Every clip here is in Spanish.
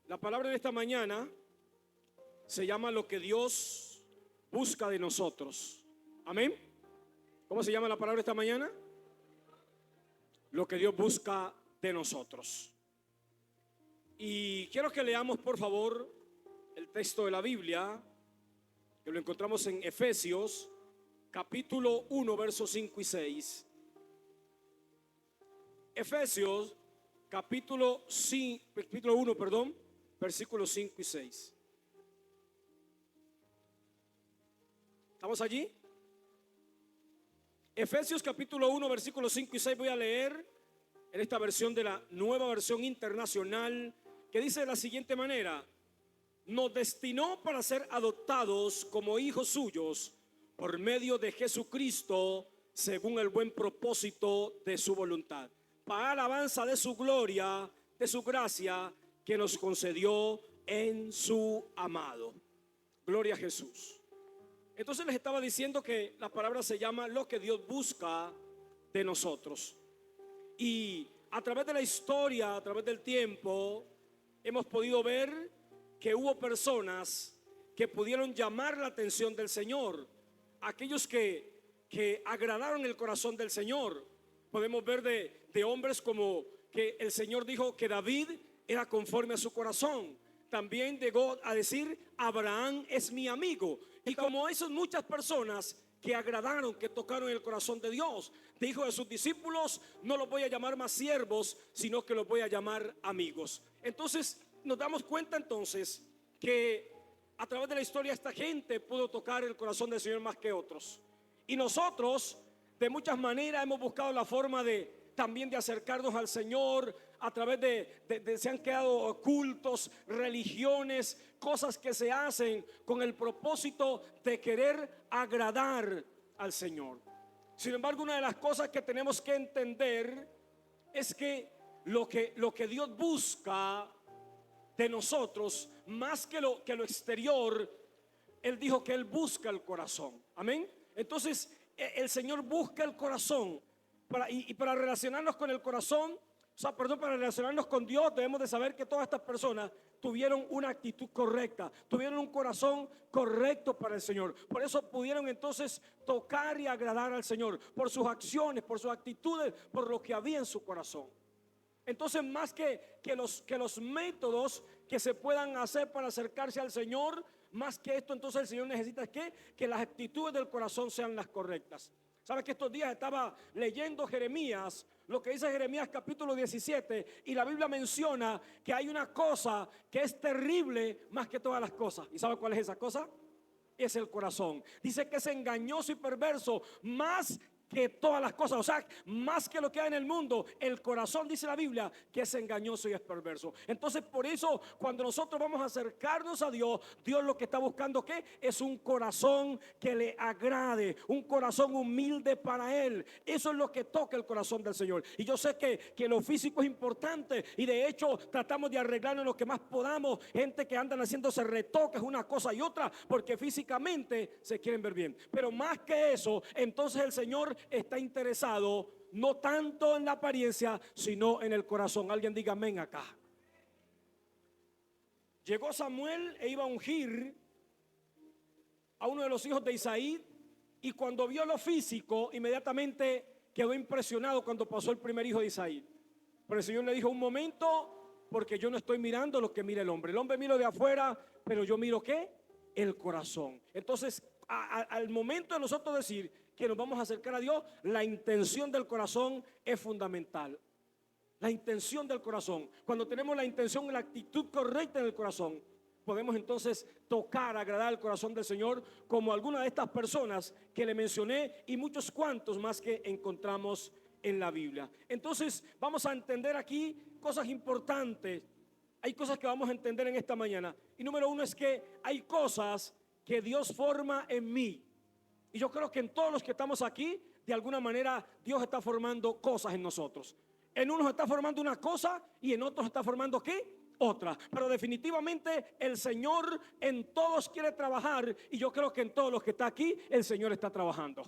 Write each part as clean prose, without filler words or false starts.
La palabra de esta mañana se llama lo que Dios busca de nosotros. Amén. ¿Cómo se llama la palabra de esta mañana? Lo que Dios busca de nosotros. Y quiero que leamos, por favor, el texto de la Biblia, que lo encontramos en Efesios, capítulo 1, versos 5 y 6. Efesios, capítulo 1, versículos 5 y 6. ¿Estamos allí? Efesios capítulo 1, versículos 5 y 6 voy a leer en esta versión de la Nueva Versión Internacional, que dice de la siguiente manera: nos destinó para ser adoptados como hijos suyos por medio de Jesucristo, según el buen propósito de su voluntad, para alabanza de su gloria, de su gracia que nos concedió en su amado. Gloria a Jesús. Entonces les estaba diciendo que la palabra se llama lo que Dios busca de nosotros. Y a través de la historia, a través del tiempo, hemos podido ver que hubo personas que pudieron llamar la atención del Señor, aquellos que agradaron el corazón del Señor. Podemos ver de hombres como que el Señor dijo que David era conforme a su corazón. También llegó a decir: Abraham es mi amigo. Y como esas muchas personas que agradaron, que tocaron el corazón de Dios, dijo a sus discípulos: no los voy a llamar más siervos, sino que los voy a llamar amigos. Entonces nos damos cuenta entonces que a través de la historia esta gente pudo tocar el corazón del Señor más que otros. Y nosotros de muchas maneras hemos buscado la forma de también de acercarnos al Señor a través de se han quedado cultos, religiones, cosas que se hacen con el propósito de querer agradar al Señor. Sin embargo, una de las cosas que tenemos que entender es que lo que Dios busca de nosotros, más que lo exterior, Él dijo que Él busca el corazón. Amén. Entonces el Señor busca el corazón para relacionarnos con el corazón. Para relacionarnos con Dios debemos de saber que todas estas personas tuvieron una actitud correcta, tuvieron un corazón correcto para el Señor. Por eso pudieron entonces tocar y agradar al Señor, por sus acciones, por sus actitudes, por lo que había en su corazón. Entonces, más que los métodos que se puedan hacer para acercarse al Señor, más que esto, entonces el Señor necesita que las actitudes del corazón sean las correctas. ¿Sabes que estos días estaba leyendo Jeremías, lo que dice Jeremías capítulo 17, y la Biblia menciona que hay una cosa que es terrible más que todas las cosas? ¿Y sabe cuál es esa cosa? Es el corazón. Dice que es engañoso y perverso más que todas las cosas, o sea, más que lo que hay en el mundo. El corazón, dice la Biblia, que es engañoso y es perverso. Entonces, por eso, cuando nosotros vamos a acercarnos a Dios, Dios lo que está buscando, ¿qué? Es un corazón que le agrade, un corazón humilde para Él. Eso es lo que toca el corazón del Señor. Y yo sé que lo físico es importante, y de hecho tratamos de arreglarnos lo que más podamos. Gente que andan haciéndose retoques una cosa y otra, porque físicamente se quieren ver bien. Pero más que eso, entonces el Señor está interesado no tanto en la apariencia, sino en el corazón. Alguien diga amén acá. Llegó Samuel e iba a ungir a uno de los hijos de Isaí, y cuando vio lo físico, inmediatamente quedó impresionado cuando pasó el primer hijo de Isaí. Pero el Señor le dijo: un momento, porque yo no estoy mirando lo que mira el hombre. El hombre mira de afuera, pero yo miro ¿qué? El corazón. Entonces, al momento de nosotros decir que nos vamos a acercar a Dios, la intención del corazón es fundamental. La intención del corazón. Cuando tenemos la intención, la actitud correcta en el corazón, podemos entonces tocar, agradar el corazón del Señor, como algunas de estas personas que le mencioné y muchos cuantos más que encontramos en la Biblia. Entonces vamos a entender aquí cosas importantes. Hay cosas que vamos a entender en esta mañana. Y número uno es que hay cosas que Dios forma en mí. Y yo creo que en todos los que estamos aquí, de alguna manera Dios está formando cosas en nosotros. En unos está formando una cosa y en otros está formando ¿qué? Otra. Pero definitivamente el Señor en todos quiere trabajar, y yo creo que en todos los que está aquí el Señor está trabajando.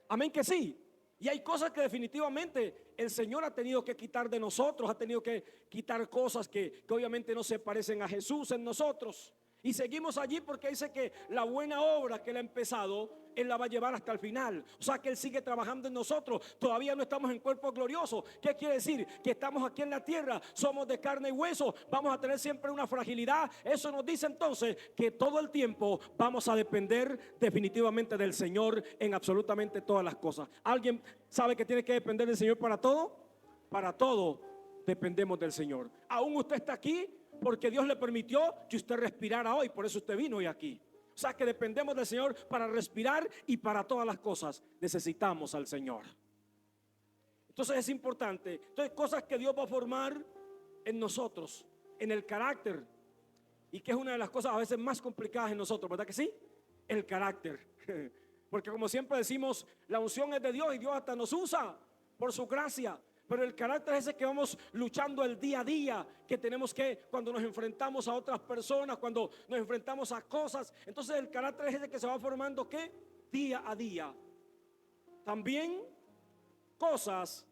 Amén que sí. Y hay cosas que definitivamente el Señor ha tenido que quitar de nosotros, ha tenido que quitar cosas que obviamente no se parecen a Jesús en nosotros. Y seguimos allí porque dice que la buena obra que Él ha empezado, Él la va a llevar hasta el final. O sea que Él sigue trabajando en nosotros. Todavía no estamos en cuerpo glorioso. ¿Qué quiere decir? Que estamos aquí en la tierra, somos de carne y hueso, vamos a tener siempre una fragilidad. Eso nos dice entonces que todo el tiempo vamos a depender definitivamente del Señor en absolutamente todas las cosas. ¿Alguien sabe que tiene que depender del Señor para todo? Para todo dependemos del Señor. Aún usted está aquí porque Dios le permitió que usted respirara hoy, por eso usted vino hoy aquí. O sea que dependemos del Señor para respirar, y para todas las cosas necesitamos al Señor. Entonces es importante. Entonces, cosas que Dios va a formar en nosotros, en el carácter, y que es una de las cosas a veces más complicadas en nosotros, ¿verdad que sí? El carácter. Porque como siempre decimos, la unción es de Dios y Dios hasta nos usa por su gracia. Pero el carácter es ese que vamos luchando el día a día, que tenemos que, cuando nos enfrentamos a otras personas, cuando nos enfrentamos a cosas. Entonces el carácter es ese que se va formando, ¿qué? Día a día. También cosas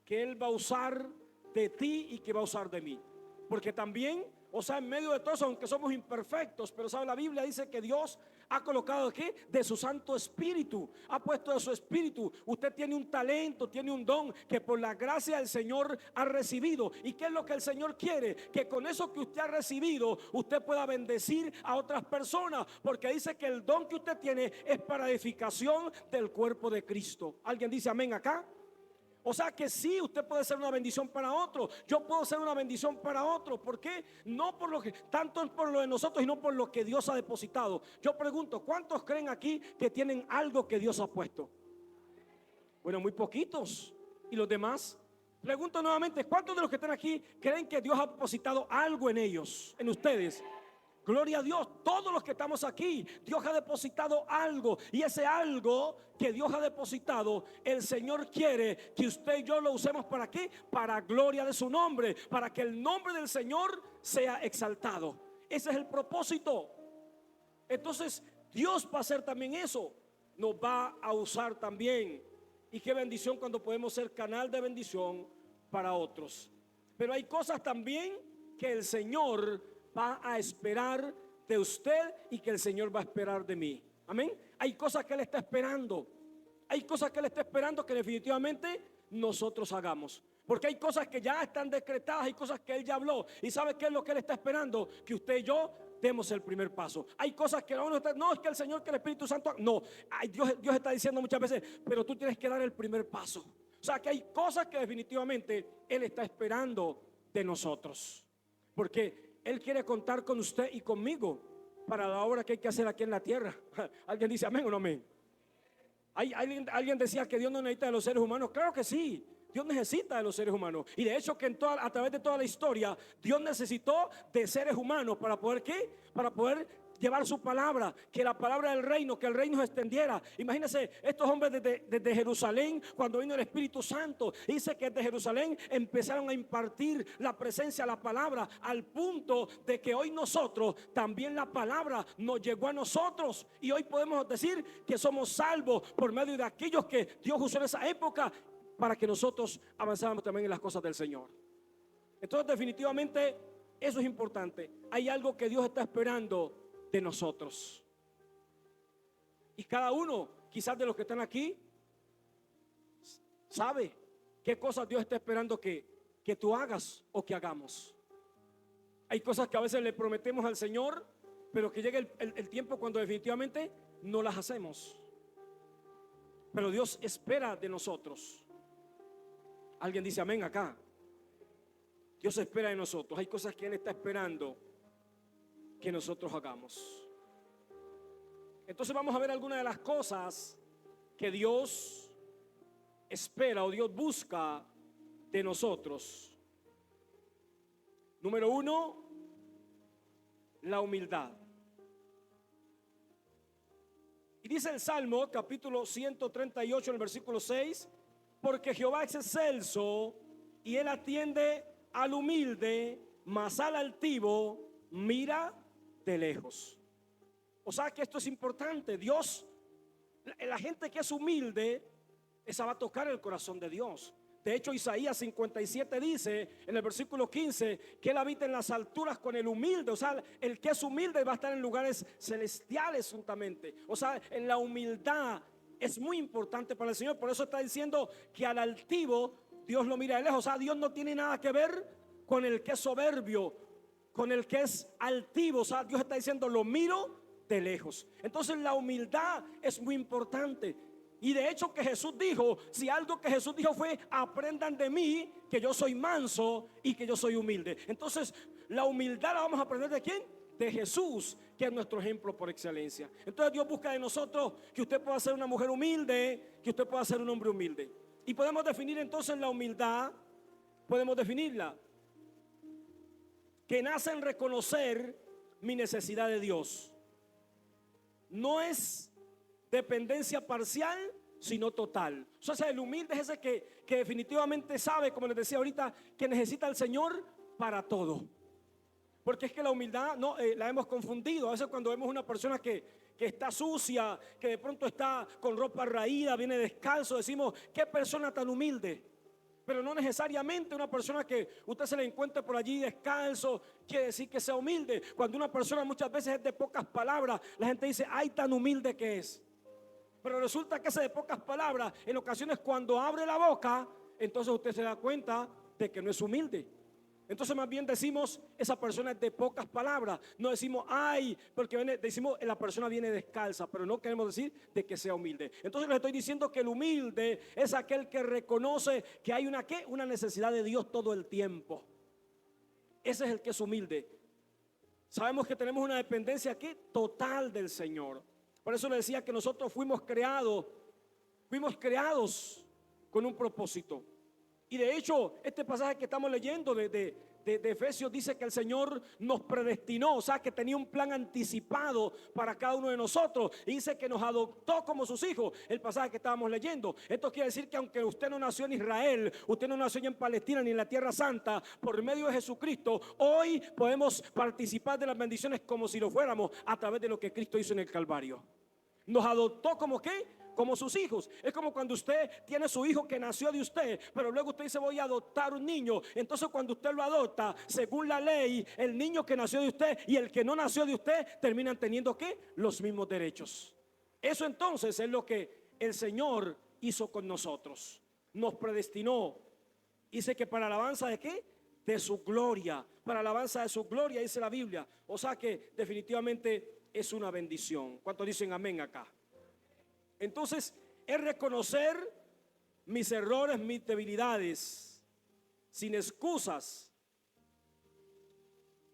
que Él va a usar de ti y que va a usar de mí. Porque también, o sea, en medio de todo eso, aunque somos imperfectos, pero sabe, la Biblia dice que Dios ha colocado ¿qué? De su Santo Espíritu, ha puesto de su Espíritu. Usted tiene un talento, tiene un don que por la gracia del Señor ha recibido. ¿Y qué es lo que el Señor quiere? Que con eso que usted ha recibido, usted pueda bendecir a otras personas, porque dice que el don que usted tiene es para edificación del cuerpo de Cristo. ¿Alguien dice amén acá? O sea que sí, usted puede ser una bendición para otro. Yo puedo ser una bendición para otro. ¿Por qué? No por lo que, tanto por lo de nosotros y no por lo que Dios ha depositado. Yo pregunto, ¿cuántos creen aquí que tienen algo que Dios ha puesto? Bueno, muy poquitos. ¿Y los demás? Pregunto nuevamente, ¿cuántos de los que están aquí creen que Dios ha depositado algo en ellos, en ustedes? Gloria a Dios, todos los que estamos aquí, Dios ha depositado algo, y ese algo que Dios ha depositado, el Señor quiere que usted y yo lo usemos. ¿Para qué? Para gloria de su nombre, para que el nombre del Señor sea exaltado. Ese es el propósito. Entonces Dios va a hacer también eso, nos va a usar también. Y qué bendición cuando podemos ser canal de bendición para otros. Pero hay cosas también que el Señor va a esperar de usted y que el Señor va a esperar de mí. Amén. Hay cosas que Él está esperando. Hay cosas que Él está esperando que definitivamente nosotros hagamos. Porque hay cosas que ya están decretadas, hay cosas que Él ya habló. ¿Y sabe qué es lo que Él está esperando? Que usted y yo demos el primer paso. Hay cosas que no es que el Señor, que el Espíritu Santo, no. Dios está diciendo muchas veces, pero tú tienes que dar el primer paso. O sea que hay cosas que definitivamente Él está esperando de nosotros. Porque Él quiere contar con usted y conmigo para la obra que hay que hacer aquí en la tierra. ¿Alguien dice amén o no amén? Alguien decía que Dios no necesita de los seres humanos. Claro que sí, Dios necesita de los seres humanos. Y de hecho que a través de toda la historia, Dios necesitó de seres humanos para poder ¿qué? Para poder llevar su palabra, que la palabra del reino, que el reino se extendiera. Imagínense estos hombres desde Jerusalén, cuando vino el Espíritu Santo, dice que desde Jerusalén empezaron a impartir la presencia, la palabra, al punto de que hoy nosotros, también la palabra nos llegó a nosotros, y hoy podemos decir que somos salvos por medio de aquellos que Dios usó en esa época para que nosotros avanzáramos también en las cosas del Señor. Entonces definitivamente eso es importante. Hay algo que Dios está esperando de nosotros. Y cada uno, quizás de los que están aquí, sabe qué cosas Dios está esperando que tú hagas o que hagamos. Hay cosas que a veces le prometemos al Señor, pero que llega el tiempo cuando definitivamente no las hacemos. Pero Dios espera de nosotros. Alguien dice amén acá. Dios espera de nosotros. Hay cosas que Él está esperando que nosotros hagamos. Entonces vamos a ver algunas de las cosas que Dios espera o Dios busca de nosotros. Número 1, la humildad. Y dice el Salmo capítulo 138 en el versículo 6: porque Jehová es excelso y Él atiende al humilde, mas al altivo mira de lejos. O sea que esto es importante. Dios, la gente que es humilde, esa va a tocar el corazón de Dios. De hecho, Isaías 57 dice en el versículo 15 que Él habita en las alturas con el humilde. O sea, el que es humilde va a estar en lugares celestiales juntamente. O sea, en la humildad es muy importante para el Señor. Por eso está diciendo que al altivo Dios lo mira de lejos. O sea, Dios no tiene nada que ver con el que es soberbio, con el que es altivo. O sea, Dios está diciendo, lo miro de lejos. Entonces la humildad es muy importante. Y de hecho que Jesús dijo, si algo que Jesús dijo fue, aprendan de mí que yo soy manso y que yo soy humilde. Entonces la humildad la vamos a aprender ¿de quién? De Jesús, que es nuestro ejemplo por excelencia. Entonces Dios busca de nosotros que usted pueda ser una mujer humilde, que usted pueda ser un hombre humilde. Y podemos definir entonces la humildad, podemos definirla, que nace en reconocer mi necesidad de Dios. No es dependencia parcial, sino total. O sea, el humilde es ese que definitivamente sabe, como les decía ahorita, que necesita al Señor para todo. Porque es que la humildad no, la hemos confundido. A veces cuando vemos una persona que está sucia, que de pronto está con ropa raída, viene descalzo, decimos, qué persona tan humilde. Pero no necesariamente una persona que usted se le encuentre por allí descalzo quiere decir que sea humilde. Cuando una persona muchas veces es de pocas palabras, la gente dice, ay, tan humilde que es. Pero resulta que ese de pocas palabras, en ocasiones cuando abre la boca, entonces usted se da cuenta de que no es humilde. Entonces más bien decimos, esa persona es de pocas palabras. No decimos, ay, porque decimos, la persona viene descalza, pero no queremos decir de que sea humilde. Entonces les estoy diciendo que el humilde es aquel que reconoce que hay una necesidad de Dios todo el tiempo. Ese es el que es humilde. Sabemos que tenemos una dependencia aquí total del Señor. Por eso le decía que nosotros fuimos creados con un propósito. Y de hecho, este pasaje que estamos leyendo de Efesios dice que el Señor nos predestinó, o sea, que tenía un plan anticipado para cada uno de nosotros. Y dice que nos adoptó como sus hijos, el pasaje que estábamos leyendo. Esto quiere decir que aunque usted no nació en Israel, usted no nació en Palestina ni en la Tierra Santa, por medio de Jesucristo, hoy podemos participar de las bendiciones como si lo fuéramos a través de lo que Cristo hizo en el Calvario. Nos adoptó como ¿qué? Como sus hijos. Es como cuando usted tiene su hijo que nació de usted, pero luego usted dice voy a adoptar un niño. Entonces cuando usted lo adopta, según la ley, el niño que nació de usted y el que no nació de usted terminan teniendo ¿qué? Los mismos derechos. Eso entonces es lo que el Señor hizo con nosotros. Nos predestinó. Dice que para alabanza de ¿qué? De su gloria. Para alabanza de su gloria, dice la Biblia. O sea que definitivamente es una bendición. ¿Cuántos dicen amén acá? Entonces, es reconocer mis errores, mis debilidades, sin excusas.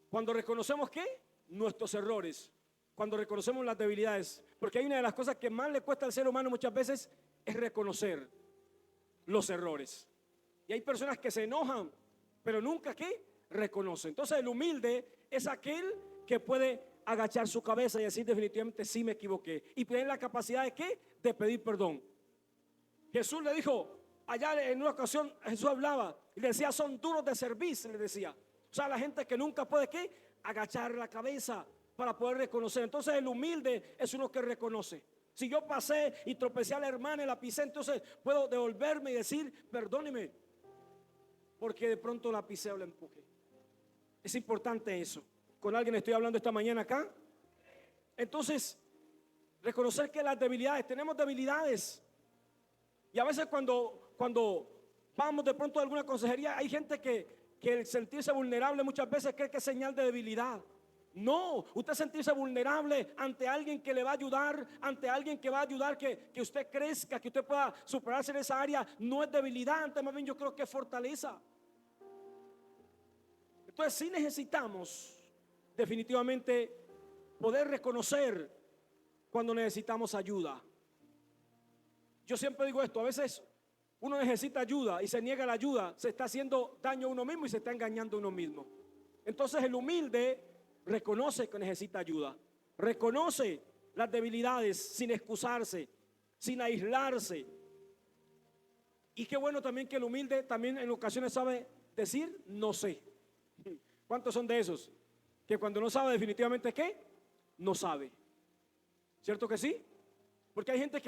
Cuando reconocemos ¿qué? Nuestros errores. Cuando reconocemos las debilidades. Porque hay una de las cosas que más le cuesta al ser humano muchas veces es reconocer los errores. Y hay personas que se enojan, pero nunca ¿qué? Reconocen. Entonces, el humilde es aquel que puede agachar su cabeza y decir definitivamente sí me equivoqué, y tener la capacidad de ¿qué? De pedir perdón. Jesús le dijo, allá en una ocasión Jesús hablaba y le decía, son duros de servicio, le decía. O sea, la gente que nunca puede ¿qué? Agachar la cabeza para poder reconocer. Entonces el humilde es uno que reconoce. Si yo pasé y tropecé a la hermana y la pisé, entonces puedo devolverme y decir, perdóneme, porque de pronto la pisé o la empujé. Es importante eso. ¿Con alguien estoy hablando esta mañana acá? Entonces, reconocer que las debilidades, tenemos debilidades. Y a veces cuando vamos de pronto a alguna consejería, hay gente que el sentirse vulnerable muchas veces cree que es señal de debilidad. No, usted sentirse vulnerable ante alguien que le va a ayudar, ante alguien que va a ayudar que usted crezca, que usted pueda superarse en esa área, no es debilidad, antes más bien yo creo que es fortaleza. Entonces sí necesitamos definitivamente poder reconocer cuando necesitamos ayuda. Yo siempre digo esto, a veces uno necesita ayuda y se niega la ayuda, se está haciendo daño a uno mismo y se está engañando a uno mismo. Entonces el humilde reconoce que necesita ayuda, reconoce las debilidades sin excusarse, sin aislarse. Y qué bueno también que el humilde también en ocasiones sabe decir no sé. ¿Cuántos son de esos? Que cuando no sabe definitivamente ¿qué? No sabe. ¿Cierto que sí? Porque hay gente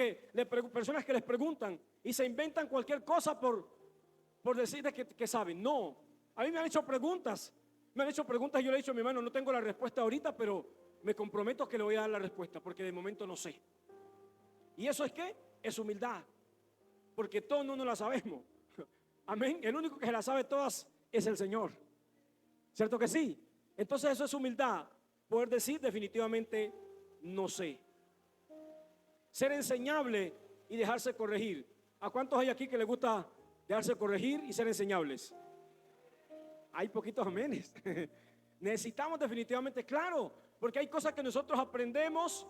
personas que les preguntan y se inventan cualquier cosa por decir que saben. No, a mí me han hecho preguntas. Me han hecho preguntas y yo le he dicho a mi hermano, no tengo la respuesta ahorita, pero me comprometo que le voy a dar la respuesta porque de momento no sé. ¿Y eso es qué? Es humildad. Porque todos no la sabemos. Amén. El único que se la sabe todas es el Señor. ¿Cierto que sí? Entonces eso es humildad. Poder decir definitivamente no sé. Ser enseñable y dejarse corregir. ¿A cuántos hay aquí que les gusta dejarse corregir y ser enseñables? Hay poquitos amenes. Necesitamos definitivamente, claro, porque hay cosas que nosotros aprendemos,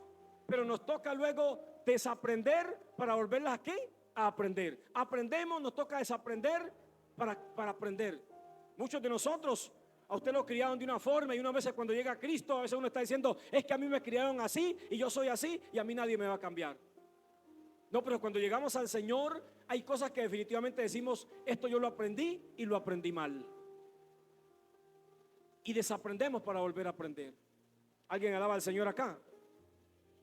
pero nos toca luego desaprender para volverlas ¿a qué? A aprender. Aprendemos, nos toca desaprender para aprender. Muchos de nosotros, a usted lo criaron de una forma y una vez cuando llega a Cristo, a veces uno está diciendo, es que a mí me criaron así y yo soy así y a mí nadie me va a cambiar. No, pero cuando llegamos al Señor, hay cosas que definitivamente decimos, esto yo lo aprendí y lo aprendí mal. Y desaprendemos para volver a aprender. ¿Alguien alaba al Señor acá?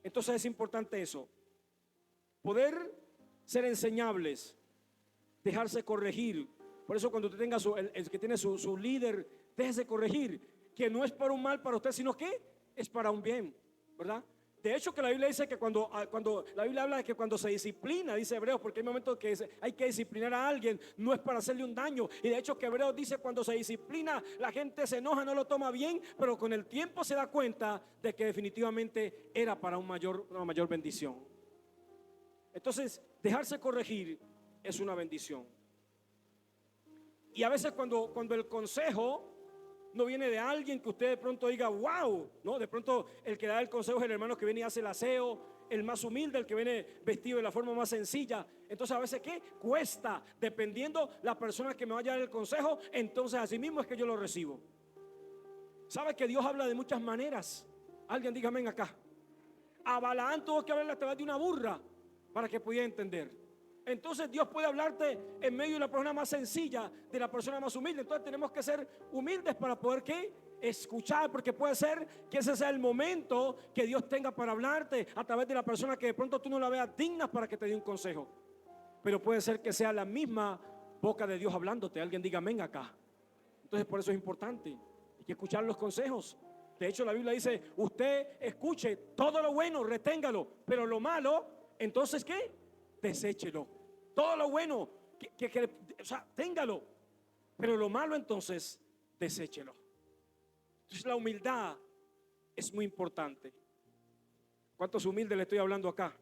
Entonces es importante eso. Poder ser enseñables, dejarse corregir. Por eso cuando usted tenga el que tiene su líder, déjese corregir, que no es para un mal para usted, sino que es para un bien, ¿verdad? De hecho que la Biblia dice que cuando la Biblia habla de que cuando se disciplina, dice Hebreos, porque hay momentos que hay que disciplinar a alguien, no es para hacerle un daño. Y de hecho que Hebreos dice cuando se disciplina, la gente se enoja, no lo toma bien, pero con el tiempo se da cuenta de que definitivamente era para una mayor bendición. Entonces, dejarse corregir es una bendición. Y a veces cuando el consejo no viene de alguien que usted de pronto diga, wow, no, de pronto el que da el consejo es el hermano que viene y hace el aseo, el más humilde, el que viene vestido de la forma más sencilla. Entonces a veces ¿qué? Cuesta, dependiendo la persona que me vaya a dar el consejo, entonces así mismo es que yo lo recibo. ¿Sabe que Dios habla de muchas maneras? Alguien dígame acá. A Balaán tuvo que hablarle a través de una burra para que pudiera entender. Entonces Dios puede hablarte en medio de la persona más sencilla, de la persona más humilde. Entonces tenemos que ser humildes para poder ¿qué? Escuchar, porque puede ser que ese sea el momento que Dios tenga para hablarte a través de la persona que de pronto tú no la veas digna para que te dé un consejo. Pero puede ser que sea la misma boca de Dios hablándote. Alguien diga amén acá. Entonces por eso es importante, hay que escuchar los consejos. De hecho la Biblia dice, usted escuche todo lo bueno, reténgalo, pero lo malo, entonces ¿qué? Deséchelo. Todo lo bueno, o sea, téngalo, pero lo malo entonces, deséchelo. Entonces la humildad es muy importante. ¿Cuántos humildes le estoy hablando acá?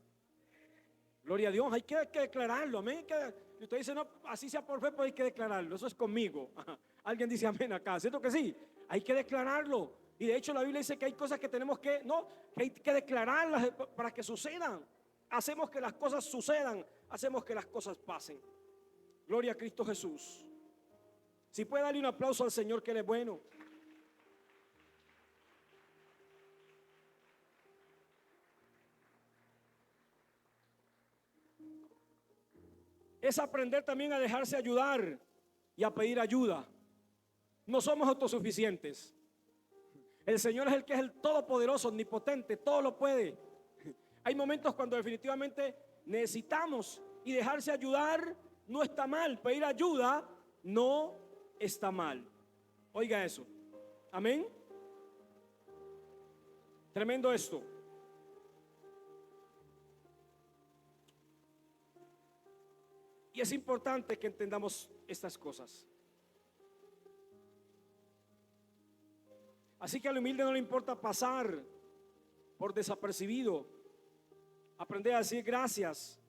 Gloria a Dios, hay que declararlo, amén. Y usted dice, no, así sea por fe, pero hay que declararlo, eso es conmigo. Alguien dice amén acá, ¿cierto que sí? Hay que declararlo. Y de hecho la Biblia dice que hay cosas que tenemos que hay que declararlas para que sucedan. Hacemos que las cosas sucedan, hacemos que las cosas pasen. Gloria a Cristo Jesús. Si puede darle un aplauso al Señor, que Él es bueno. Es aprender también a dejarse ayudar y a pedir ayuda. No somos autosuficientes. El Señor es el que es el todopoderoso, omnipotente, todo lo puede. Hay momentos cuando definitivamente necesitamos, y dejarse ayudar no está mal. Pedir ayuda no está mal. Oiga eso. Amén. Tremendo esto. Y es importante que entendamos estas cosas. Así que al humilde no le importa pasar por desapercibido. Aprender a decir gracias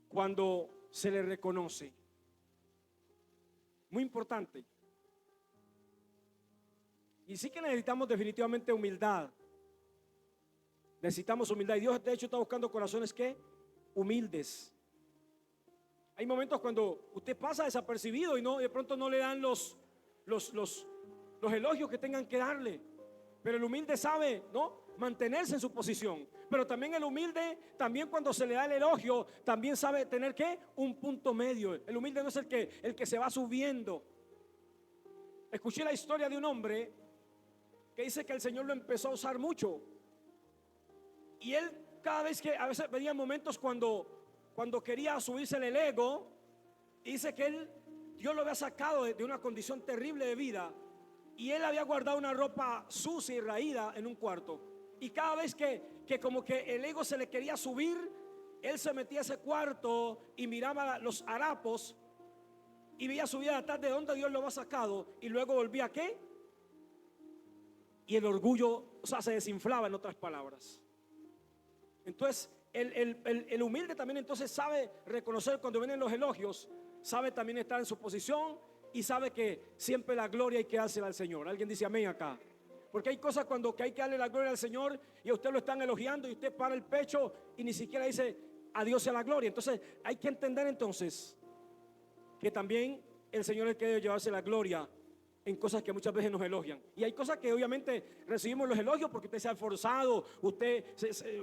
cuando se le reconoce. Muy importante. Y sí que necesitamos definitivamente humildad. Necesitamos humildad. Y Dios de hecho está buscando corazones que humildes. Hay momentos cuando usted pasa desapercibido y de pronto no le dan los elogios que tengan que darle. Pero el humilde sabe, mantenerse en su posición. Pero también el humilde, también cuando se le da el elogio, también sabe tener ¿qué? Un punto medio. El humilde no es el que se va subiendo. Escuché la historia de un hombre que dice que el Señor lo empezó a usar mucho. Y él cada vez que a veces venían momentos cuando quería subirse el ego, dice que Dios lo había sacado de una condición terrible de vida y él había guardado una ropa sucia y raída en un cuarto. Y cada vez que como que el ego se le quería subir, él se metía a ese cuarto y miraba los harapos y veía su vida atrás de dónde Dios lo había sacado y luego volvía ¿a qué? Y el orgullo, o sea, se desinflaba, en otras palabras. Entonces el humilde también entonces sabe reconocer cuando vienen los elogios, sabe también estar en su posición y sabe que siempre la gloria hay que dársela al Señor. Alguien dice amén acá. Porque hay cosas cuando que hay que darle la gloria al Señor y a usted lo están elogiando y usted para el pecho y ni siquiera dice a Dios sea la gloria. Entonces hay que entender entonces que también el Señor es el que debe llevarse la gloria en cosas que muchas veces nos elogian. Y hay cosas que obviamente recibimos los elogios porque usted se ha esforzado. Usted,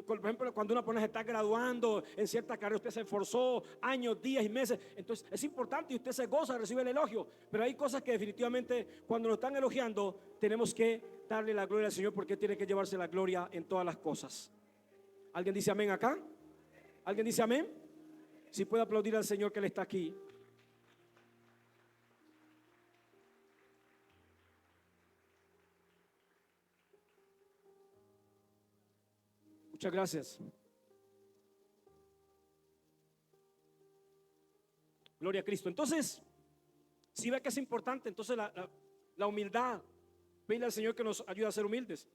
por ejemplo, cuando una persona se está graduando en cierta carrera, usted se esforzó años, días y meses. Entonces es importante y usted se goza, recibe el elogio. Pero hay cosas que definitivamente cuando nos están elogiando tenemos que darle la gloria al Señor porque tiene que llevarse la gloria en todas las cosas. ¿Alguien dice amén acá? ¿Alguien dice amén? Si puede aplaudir al Señor que Él está aquí. Muchas gracias. Gloria a Cristo. Entonces, si ve que es importante, entonces la humildad, pide al Señor que nos ayude a ser humildes.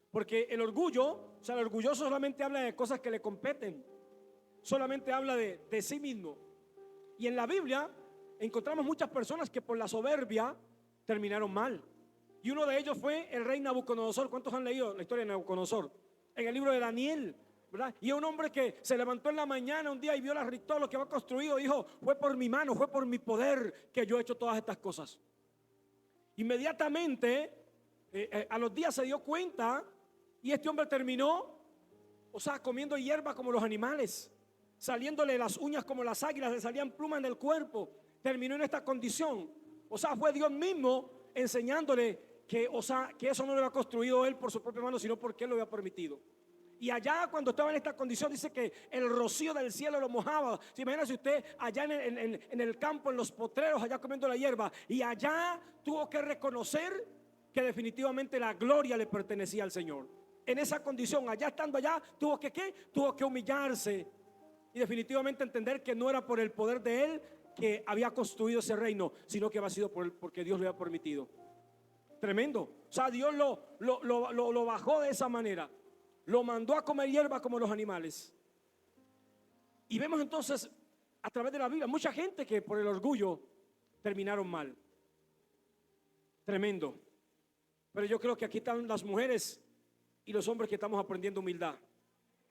Porque el orgullo, o sea, el orgulloso solamente habla de cosas que le competen, solamente habla de sí mismo. Y en la Biblia encontramos muchas personas que por la soberbia terminaron mal. Y uno de ellos fue el rey Nabucodonosor. ¿Cuántos han leído la historia de Nabucodonosor? En el libro de Daniel, ¿verdad? Y un hombre que se levantó en la mañana un día y vio todo lo que había construido, dijo: fue por mi mano, fue por mi poder que yo he hecho todas estas cosas. Inmediatamente, a los días se dio cuenta y este hombre terminó, o sea, comiendo hierba como los animales, saliéndole las uñas como las águilas, le salían plumas en el cuerpo. Terminó en esta condición. O sea, fue Dios mismo enseñándole que, o sea, que eso no lo había construido él por su propia mano, sino porque él lo había permitido. Y allá cuando estaba en esta condición dice que el rocío del cielo lo mojaba. ¿Se imagina si usted allá en el campo, en los potreros, allá comiendo la hierba? Y allá tuvo que reconocer que definitivamente la gloria le pertenecía al Señor. En esa condición, allá estando allá, tuvo que ¿qué? Tuvo que humillarse y definitivamente entender que no era por el poder de él que había construido ese reino, sino que había sido porque Dios lo había permitido. Tremendo. O sea, Dios lo bajó de esa manera. Lo mandó a comer hierba como los animales. Y vemos entonces a través de la Biblia mucha gente que por el orgullo terminaron mal. Tremendo. Pero yo creo que aquí están las mujeres y los hombres que estamos aprendiendo humildad.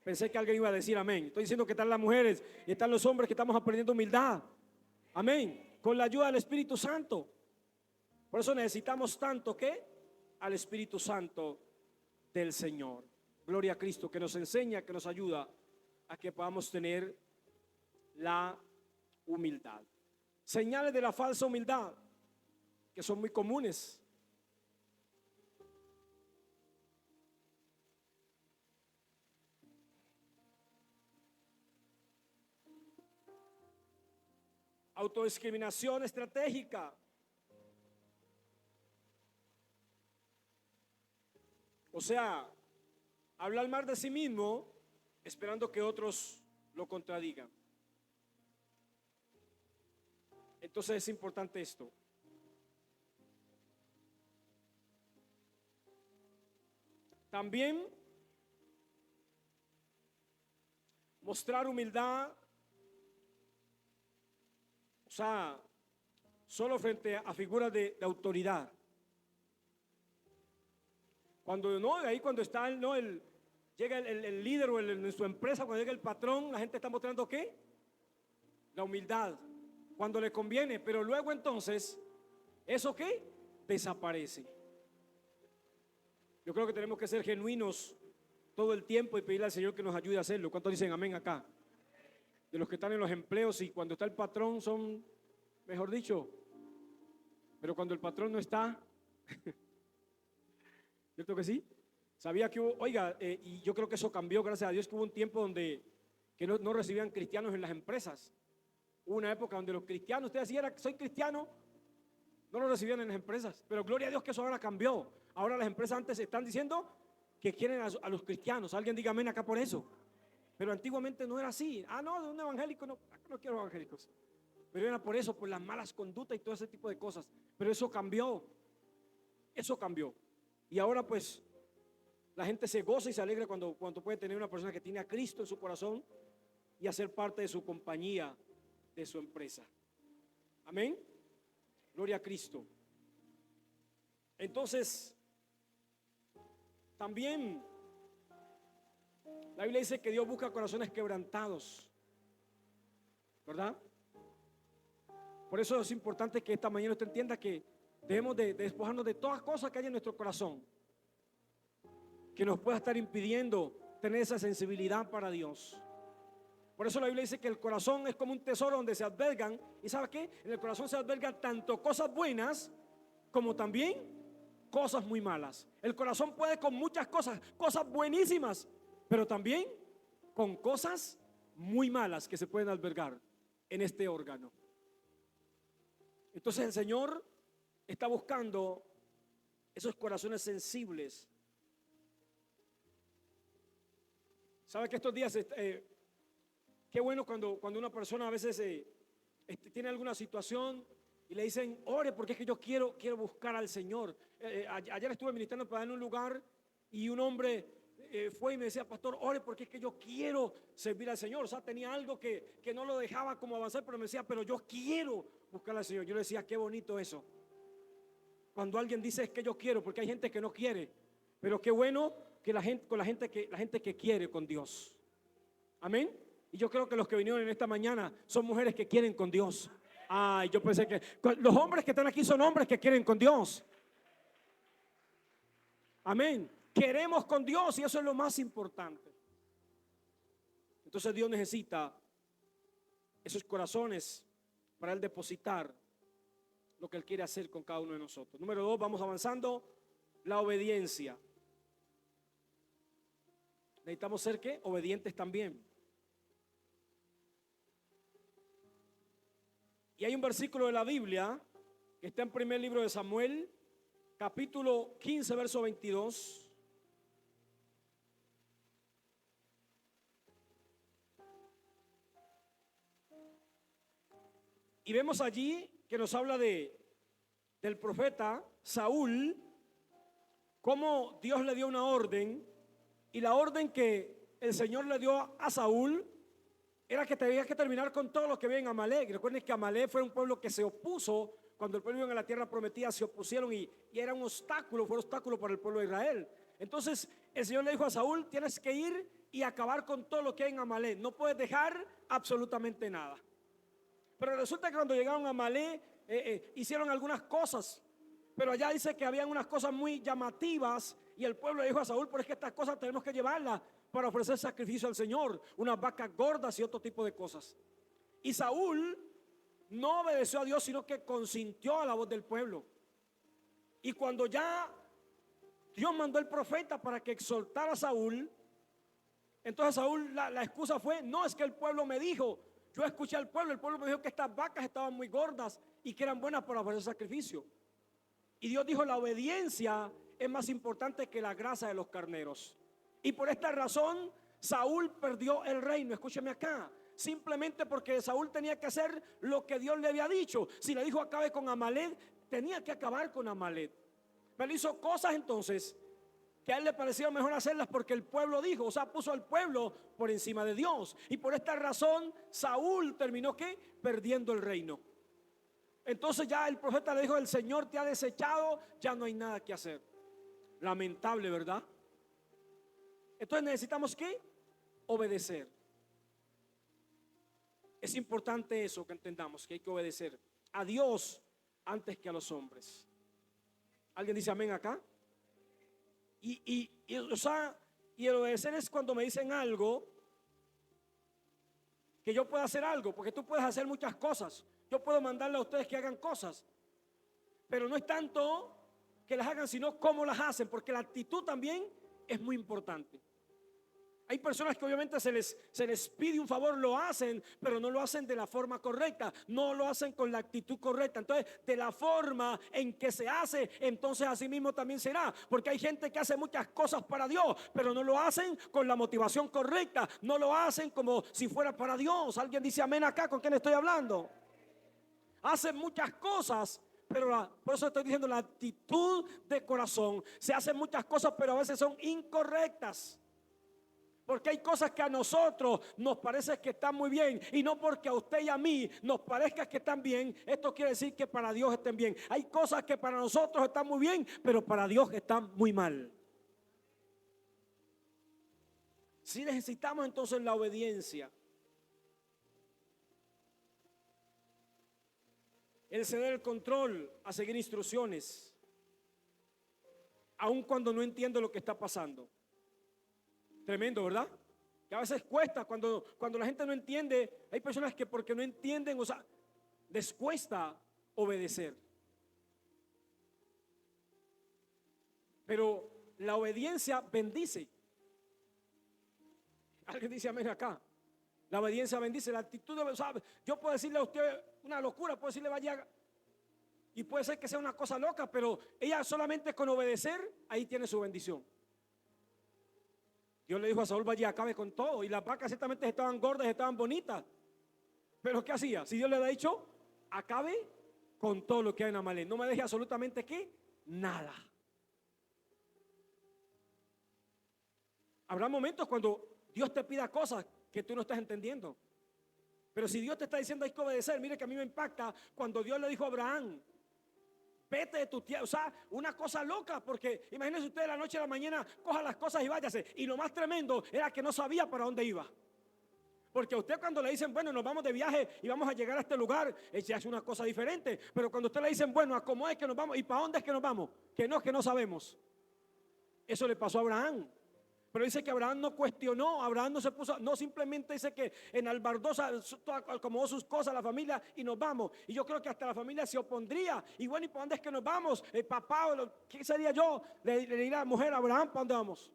Pensé que alguien iba a decir amén. Estoy diciendo que están las mujeres y están los hombres que estamos aprendiendo humildad. Amén. Con la ayuda del Espíritu Santo. Por eso necesitamos tanto que al Espíritu Santo del Señor. Gloria a Cristo, que nos enseña, que nos ayuda a que podamos tener la humildad. Señales de la falsa humildad que son muy comunes. Autodiscriminación estratégica. O sea, hablar mal de sí mismo esperando que otros lo contradigan. Entonces es importante esto. También mostrar humildad, o sea, solo frente a figuras de autoridad. Cuando no, ahí cuando está llega el líder o en su empresa, cuando llega el patrón, la gente está mostrando ¿qué? La humildad, cuando le conviene, pero luego entonces, ¿eso qué? Desaparece. Yo creo que tenemos que ser genuinos todo el tiempo y pedirle al Señor que nos ayude a hacerlo. ¿Cuántos dicen amén acá? De los que están en los empleos y cuando está el patrón son, mejor dicho, pero cuando el patrón no está, ¿cierto que sí? Sabía que hubo, oiga, y yo creo que eso cambió, gracias a Dios, que hubo un tiempo donde que no recibían cristianos en las empresas. Hubo una época donde los cristianos, usted decía, soy cristiano, no lo recibían en las empresas. Pero gloria a Dios que eso ahora cambió. Ahora las empresas antes están diciendo que quieren a los cristianos. Alguien diga amén acá por eso. Pero antiguamente no era así. Ah, no, de un evangélico, no, acá no quiero evangélicos. Pero era por eso, por las malas conductas y todo ese tipo de cosas. Pero eso cambió. Eso cambió. Y ahora pues la gente se goza y se alegra cuando puede tener una persona que tiene a Cristo en su corazón y hacer parte de su compañía, de su empresa. Amén. Gloria a Cristo. Entonces, también la Biblia dice que Dios busca corazones quebrantados, ¿verdad? Por eso es importante que esta mañana usted entienda que debemos de despojarnos de todas cosas que hay en nuestro corazón que nos pueda estar impidiendo tener esa sensibilidad para Dios. Por eso la Biblia dice que el corazón es como un tesoro donde se albergan, ¿y sabe qué? En el corazón se albergan tanto cosas buenas como también cosas muy malas. El corazón puede con muchas cosas, cosas buenísimas, pero también con cosas muy malas que se pueden albergar en este órgano. Entonces el Señor está buscando esos corazones sensibles. ¿Sabe que estos días qué bueno cuando una persona a veces tiene alguna situación y le dicen, ore porque es que yo quiero buscar al Señor? Ayer estuve ministrando para en un lugar y un hombre fue y me decía, pastor, ore porque es que yo quiero servir al Señor. O sea, tenía algo que no lo dejaba como avanzar, pero me decía, pero yo quiero buscar al Señor. Yo le decía, qué bonito eso. Cuando alguien dice es que yo quiero, porque hay gente que no quiere, pero qué bueno que la gente que quiere con Dios. Amén. Y yo creo que los que vinieron en esta mañana son mujeres que quieren con Dios. Ay, yo pensé que los hombres que están aquí son hombres que quieren con Dios. Amén. Queremos con Dios y eso es lo más importante. Entonces Dios necesita esos corazones para Él depositar lo que Él quiere hacer con cada uno de nosotros. Número 2, vamos avanzando. La obediencia. Necesitamos ser ¿qué? Obedientes también. Y hay un versículo de la Biblia que está en primer libro de Samuel, capítulo 15, verso 22. Y vemos allí que nos habla del profeta Saúl, cómo Dios le dio una orden, y la orden que el Señor le dio a Saúl era que tenía que terminar con todo lo que había en Amalek. Recuerden que Amalek fue un pueblo que se opuso cuando el pueblo iba a la tierra prometida, se opusieron y era un obstáculo, fue un obstáculo para el pueblo de Israel. Entonces el Señor le dijo a Saúl, tienes que ir y acabar con todo lo que hay en Amalek, no puedes dejar absolutamente nada. Pero resulta que cuando llegaron a Amalek hicieron algunas cosas, pero allá dice que habían unas cosas muy llamativas y el pueblo le dijo a Saúl, pero es que estas cosas tenemos que llevarlas para ofrecer sacrificio al Señor, unas vacas gordas y otro tipo de cosas. Y Saúl no obedeció a Dios, sino que consintió a la voz del pueblo. Y cuando ya Dios mandó el profeta para que exhortara a Saúl, entonces Saúl la excusa fue, no, es que el pueblo me dijo, yo escuché al pueblo, el pueblo me dijo que estas vacas estaban muy gordas y que eran buenas para ofrecer sacrificio. Y Dios dijo, la obediencia es más importante que la grasa de los carneros. Y por esta razón Saúl perdió el reino. Escúcheme acá. Simplemente porque Saúl tenía que hacer lo que Dios le había dicho. Si le dijo acabe con Amalek, tenía que acabar con Amalek. Pero hizo cosas entonces que a él le pareció mejor hacerlas porque el pueblo dijo, o sea, puso al pueblo por encima de Dios. Y por esta razón Saúl terminó ¿qué? Perdiendo el reino. Entonces ya el profeta le dijo, el Señor te ha desechado, ya no hay nada que hacer. Lamentable, ¿verdad? Entonces necesitamos ¿qué? Obedecer. Es importante eso, que entendamos que hay que obedecer a Dios antes que a los hombres. ¿Alguien dice amén acá? Y el obedecer es cuando me dicen algo, que yo pueda hacer algo, porque tú puedes hacer muchas cosas. Yo puedo mandarle a ustedes que hagan cosas, pero no es tanto que las hagan, sino cómo las hacen, porque la actitud también es muy importante. Hay personas que obviamente se les pide un favor, lo hacen, pero no lo hacen de la forma correcta, no lo hacen con la actitud correcta. Entonces, de la forma en que se hace, entonces así mismo también será. Porque hay gente que hace muchas cosas para Dios, pero no lo hacen con la motivación correcta, no lo hacen como si fuera para Dios. ¿Alguien dice amén acá? ¿Con quién estoy hablando? Hacen muchas cosas, pero por eso estoy diciendo la actitud de corazón. Se hacen muchas cosas, pero a veces son incorrectas. Porque hay cosas que a nosotros nos parece que están muy bien, y no porque a usted y a mí nos parezca que están bien, esto quiere decir que para Dios estén bien. Hay cosas que para nosotros están muy bien, pero para Dios están muy mal. Si necesitamos entonces la obediencia, el ceder el control a seguir instrucciones, aun cuando no entiendo lo que está pasando. Tremendo, ¿verdad? Que a veces cuesta cuando la gente no entiende. Hay personas que porque no entienden, o sea, les cuesta obedecer. Pero la obediencia bendice. Alguien dice amén acá. La obediencia bendice. La actitud de, o sea, yo puedo decirle a usted una locura, puedo decirle vaya, y puede ser que sea una cosa loca, pero ella solamente con obedecer, ahí tiene su bendición. Dios le dijo a Saúl, vaya, acabe con todo. Y las vacas ciertamente estaban gordas, estaban bonitas. Pero ¿qué hacía? Si Dios le había dicho, acabe con todo lo que hay en Amalek, no me deje absolutamente ¿qué? Nada. Habrá momentos cuando Dios te pida cosas que tú no estás entendiendo. Pero si Dios te está diciendo hay que obedecer, mire que a mí me impacta cuando Dios le dijo a Abraham, vete de tu tierra, o sea, una cosa loca, porque imagínense usted de la noche a la mañana, coja las cosas y váyase. Y lo más tremendo era que no sabía para dónde iba. Porque a usted cuando le dicen, bueno, nos vamos de viaje y vamos a llegar a este lugar, ya es una cosa diferente. Pero cuando a usted le dicen, bueno, ¿a cómo es que nos vamos? ¿Y para dónde es que nos vamos? Que no sabemos. Eso le pasó a Abraham. Pero dice que Abraham no cuestionó, Abraham no se puso, no simplemente dice que enalbardó, acomodó sus cosas, la familia y nos vamos. Y yo creo que hasta la familia se opondría. Y bueno, ¿y para dónde es que nos vamos? El papá, ¿qué sería yo? Le diría a la mujer, Abraham, ¿para dónde vamos?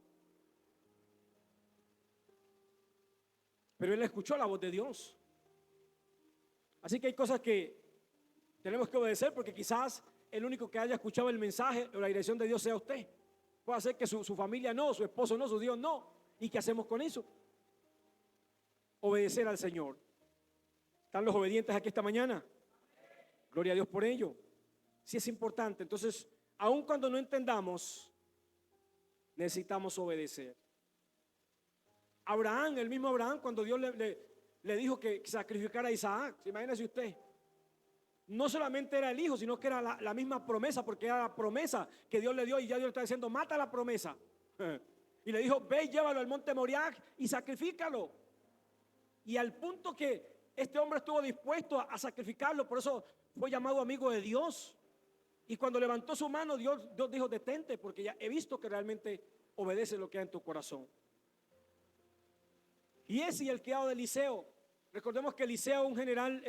Pero él escuchó la voz de Dios. Así que hay cosas que tenemos que obedecer, porque quizás el único que haya escuchado el mensaje o la dirección de Dios sea usted. Puede ser que su familia no, su esposo no, su Dios no. ¿Y qué hacemos con eso? Obedecer al Señor. ¿Están los obedientes aquí esta mañana? Gloria a Dios por ello. Sí es importante. Entonces, aun cuando no entendamos, necesitamos obedecer. Abraham, el mismo Abraham, cuando Dios le dijo que sacrificara a Isaac, imagínese usted. No solamente era el hijo, sino que era la misma promesa, porque era la promesa que Dios le dio, y ya Dios le está diciendo, mata la promesa. Y le dijo, ve y llévalo al monte Moriah y sacrifícalo. Y al punto que este hombre estuvo dispuesto a sacrificarlo, por eso fue llamado amigo de Dios. Y cuando levantó su mano, Dios dijo, detente, porque ya he visto que realmente obedece lo que hay en tu corazón. Y ese y el criado de Eliseo. Recordemos que Eliseo, un general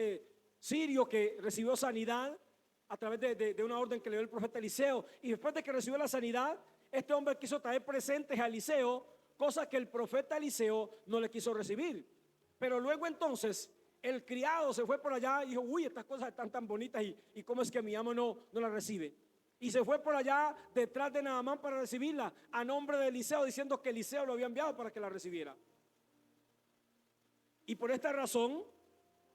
sirio que recibió sanidad a través de una orden que le dio el profeta Eliseo, y después de que recibió la sanidad, este hombre quiso traer presentes a Eliseo, cosa que el profeta Eliseo no le quiso recibir. Pero luego entonces el criado se fue por allá y dijo, uy, estas cosas están tan bonitas, y cómo es que mi amo no las recibe. Y se fue por allá detrás de Naamán para recibirla a nombre de Eliseo, diciendo que Eliseo lo había enviado para que la recibiera. Y por esta razón,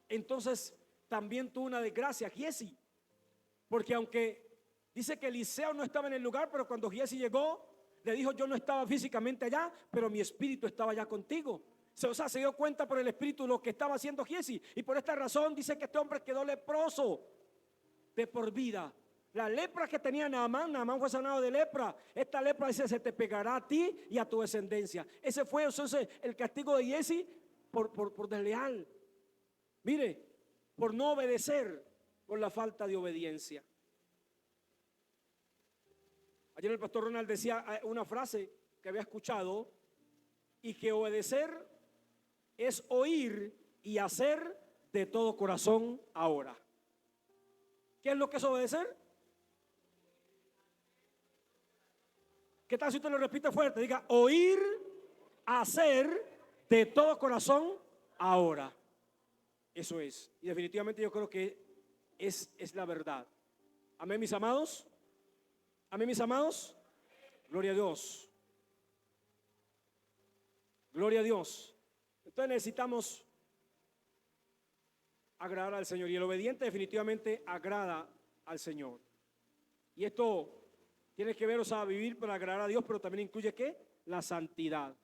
entonces también tuvo una desgracia Giesi, porque aunque dice que Eliseo no estaba en el lugar, pero cuando Giesi llegó, le dijo, yo no estaba físicamente allá, pero mi espíritu estaba allá contigo. O sea, se dio cuenta por el espíritu lo que estaba haciendo Giesi, y por esta razón dice que este hombre quedó leproso de por vida. La lepra que tenía Naamán fue sanado de lepra. Esta lepra dice, se te pegará a ti y a tu descendencia. Ese fue entonces el castigo de Giesi por desleal. Mire, por no obedecer, por la falta de obediencia. Ayer el pastor Ronald decía una frase que había escuchado, y que obedecer es oír y hacer de todo corazón ahora. ¿Qué es lo que es obedecer? ¿Qué tal si usted lo repite fuerte? Diga, oír, hacer de todo corazón ahora. Eso es. Y definitivamente yo creo que es la verdad. Amén, mis amados. Amén, mis amados. Gloria a Dios. Gloria a Dios. Entonces necesitamos agradar al Señor. Y el obediente definitivamente agrada al Señor. Y esto tiene que ver, o sea, vivir para agradar a Dios, pero también incluye ¿qué? La santidad.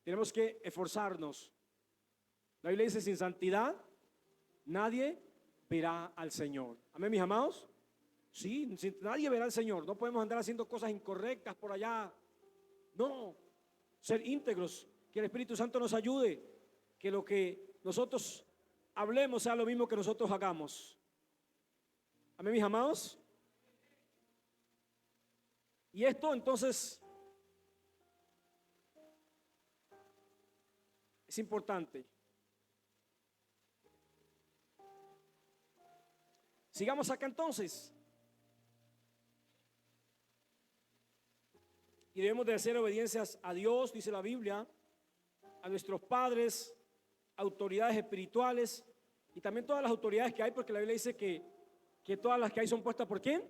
Tenemos que esforzarnos. La Biblia dice, sin santidad nadie verá al Señor. Amén, mis amados. Sí, nadie verá al Señor. No podemos andar haciendo cosas incorrectas por allá. No, ser íntegros. Que el Espíritu Santo nos ayude. Que lo que nosotros hablemos sea lo mismo que nosotros hagamos. Amén, mis amados. Y esto entonces es importante. Sigamos acá entonces. Y debemos de hacer obediencias a Dios, dice la Biblia, a nuestros padres, autoridades espirituales y también todas las autoridades que hay, porque la Biblia dice que todas las que hay son puestas ¿por quién?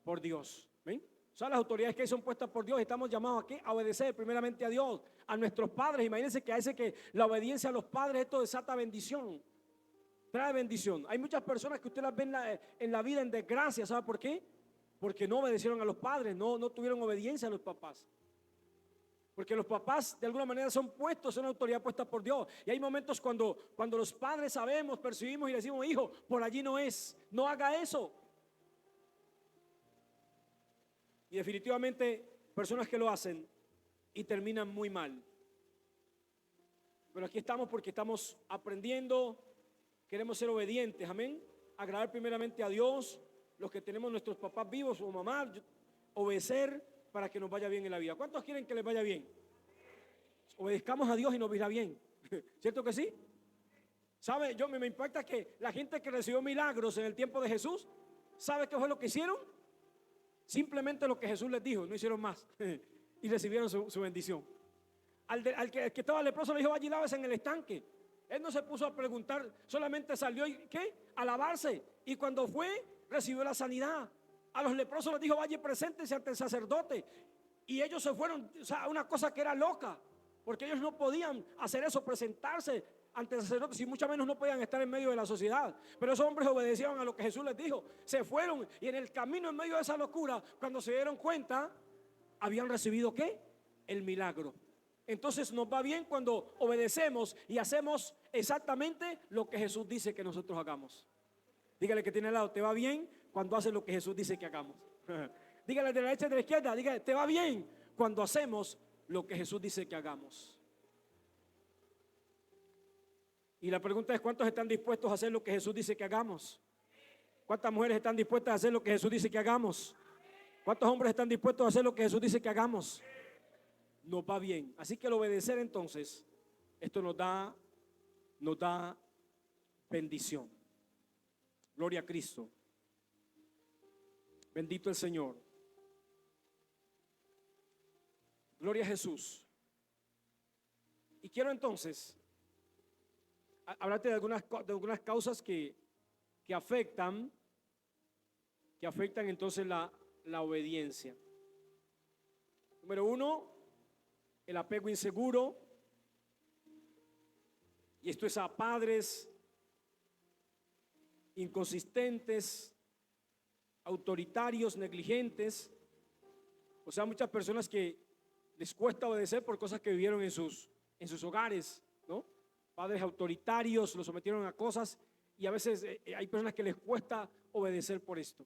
Por Dios. ¿Ven? O sea, las autoridades que hay son puestas por Dios. Estamos llamados ¿a qué? A obedecer primeramente a Dios, a nuestros padres. Imagínense que hace que la obediencia a los padres, esto desata bendición. Trae bendición. Hay muchas personas que usted las ve en la vida en desgracia. ¿Sabe por qué? Porque no obedecieron a los padres, no tuvieron obediencia a los papás. Porque los papás de alguna manera son puestos, son autoridad puesta por Dios. Y hay momentos cuando los padres sabemos, percibimos y decimos, hijo, por allí no es, no haga eso. Y definitivamente personas que lo hacen y terminan muy mal. Pero aquí estamos porque estamos aprendiendo. Queremos ser obedientes, amén. Agradar primeramente a Dios, los que tenemos nuestros papás vivos o mamá, obedecer para que nos vaya bien en la vida. ¿Cuántos quieren que les vaya bien? Obedezcamos a Dios y nos irá bien. ¿Cierto que sí? ¿Sabe? Me impacta que la gente que recibió milagros en el tiempo de Jesús, ¿sabe qué fue lo que hicieron? Simplemente lo que Jesús les dijo, no hicieron más. Y recibieron su bendición. Al que estaba leproso le dijo, vaya y lávese en el estanque. Él no se puso a preguntar, solamente salió y ¿qué? A lavarse. Y cuando fue, recibió la sanidad. A los leprosos les dijo, vaya y preséntense ante el sacerdote. Y ellos se fueron, o sea, una cosa que era loca, porque ellos no podían hacer eso, presentarse ante el sacerdote, si mucho menos no podían estar en medio de la sociedad. Pero esos hombres obedecieron a lo que Jesús les dijo. Se fueron y en el camino, en medio de esa locura, cuando se dieron cuenta, habían recibido ¿qué? El milagro. Entonces nos va bien cuando obedecemos y hacemos exactamente lo que Jesús dice que nosotros hagamos. Dígale que tiene al lado, te va bien cuando haces lo que Jesús dice que hagamos. Dígale de la derecha y de la izquierda, dígale, te va bien cuando hacemos lo que Jesús dice que hagamos. Y la pregunta es, ¿cuántos están dispuestos a hacer lo que Jesús dice que hagamos? ¿Cuántas mujeres están dispuestas a hacer lo que Jesús dice que hagamos? ¿Cuántos hombres están dispuestos a hacer lo que Jesús dice que hagamos? Nos va bien. Así que el obedecer entonces, esto nos da bendición. Gloria a Cristo. Bendito el Señor. Gloria a Jesús. Y quiero entonces hablarte de algunas causas que afectan entonces la obediencia. Número uno, el apego inseguro. Y esto es a padres inconsistentes, autoritarios, negligentes. O sea, muchas personas que les cuesta obedecer por cosas que vivieron en sus hogares, ¿no? Padres autoritarios, los sometieron a cosas y a veces hay personas que les cuesta obedecer por esto.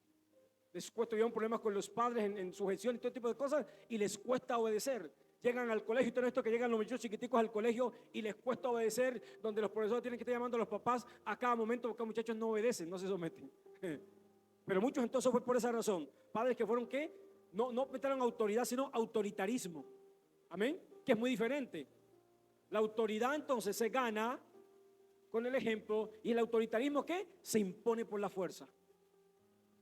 Les cuesta, tuvieron problemas con los padres en sujeción y todo tipo de cosas y les cuesta obedecer. Llegan al colegio y todo esto, que llegan los muchachos chiquiticos al colegio y les cuesta obedecer, donde los profesores tienen que estar llamando a los papás a cada momento porque los muchachos no obedecen, no se someten. Pero muchos entonces fue por esa razón. Padres que fueron ¿qué? No metieron autoridad, sino autoritarismo. Amén, que es muy diferente. La autoridad entonces se gana con el ejemplo y el autoritarismo ¿qué? Se impone por la fuerza.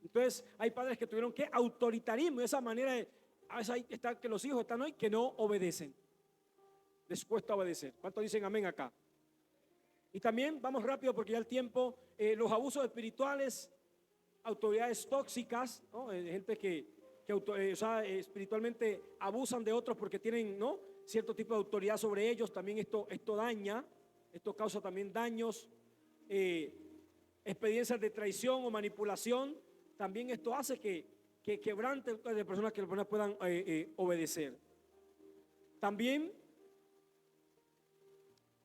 Entonces hay padres que tuvieron ¿qué? Autoritarismo, esa manera A veces ahí está que los hijos están hoy que no obedecen. Les cuesta obedecer. ¿Cuántos dicen amén acá? Y también, vamos rápido porque ya el tiempo, los abusos espirituales, autoridades tóxicas, ¿no? Gente que espiritualmente abusan de otros porque tienen, ¿no?, cierto tipo de autoridad sobre ellos. También esto daña, esto causa también daños. Experiencias de traición o manipulación, también esto hace que quebrante de personas que puedan obedecer. También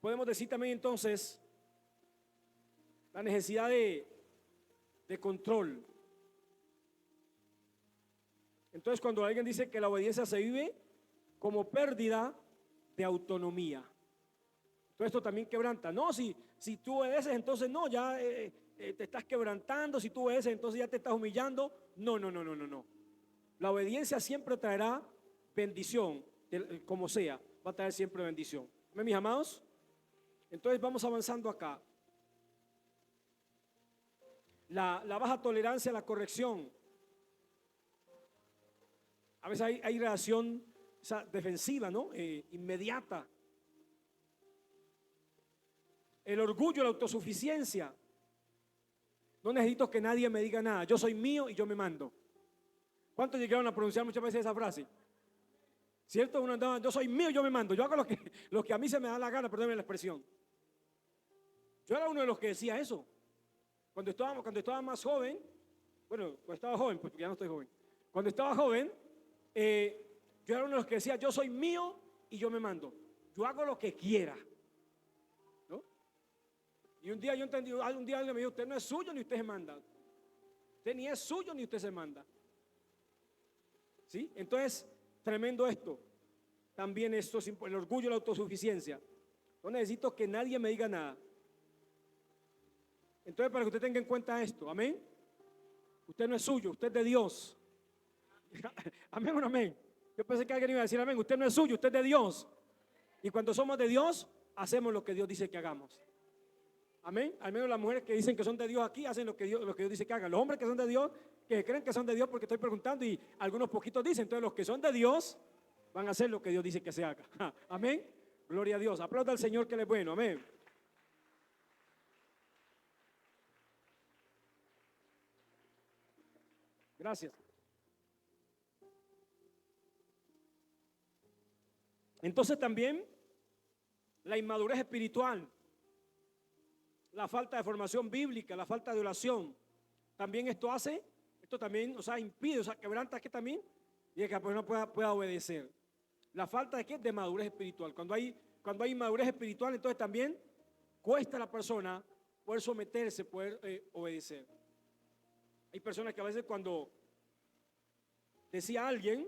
podemos decir también entonces la necesidad de control. Entonces, cuando alguien dice que la obediencia se vive como pérdida de autonomía, entonces esto también quebranta. No, si tú obedeces, entonces no, ya te estás quebrantando. Si tú obedeces, entonces ya te estás humillando. No. La obediencia siempre traerá bendición, como sea, va a traer siempre bendición. ¿Ven, mis amados? Entonces vamos avanzando acá. La baja tolerancia a la corrección. A veces hay reacción defensiva, ¿no? Inmediata. El orgullo, la autosuficiencia. No necesito que nadie me diga nada. Yo soy mío y yo me mando. ¿Cuántos llegaron a pronunciar muchas veces esa frase? ¿Cierto? Uno andaba, yo soy mío y yo me mando. Yo hago lo que a mí se me da la gana, perdónenme la expresión. Yo era uno de los que decía eso. Cuando estaba más joven, bueno, cuando estaba joven, pues ya no estoy joven. Cuando estaba joven, yo era uno de los que decía, yo soy mío y yo me mando. Yo hago lo que quiera. ¿No? Y un día yo entendí, un día alguien me dijo, usted no es suyo ni usted se manda. Usted ni es suyo ni usted se manda. ¿Sí? Entonces, tremendo esto. También esto es el orgullo y la autosuficiencia. No necesito que nadie me diga nada. Entonces, para que usted tenga en cuenta esto, amén. Usted no es suyo, usted es de Dios. Amén o no amén. Yo pensé que alguien iba a decir amén. Usted no es suyo, usted es de Dios. Y cuando somos de Dios, hacemos lo que Dios dice que hagamos. Amén. Al menos las mujeres que dicen que son de Dios aquí hacen lo que Dios dice que hagan. Los hombres que son de Dios, que creen que son de Dios, porque estoy preguntando y algunos poquitos dicen. Entonces los que son de Dios van a hacer lo que Dios dice que se haga. Amén. Gloria a Dios. Aplauda al Señor que Él es bueno. Amén. Gracias. Entonces también la inmadurez espiritual, la falta de formación bíblica, la falta de oración, también esto también, impide, quebranta que también, y que la persona pueda obedecer. La falta de ¿qué? De madurez espiritual. Cuando hay inmadurez espiritual, entonces también cuesta a la persona poder someterse, poder obedecer. Hay personas que a veces cuando decía alguien,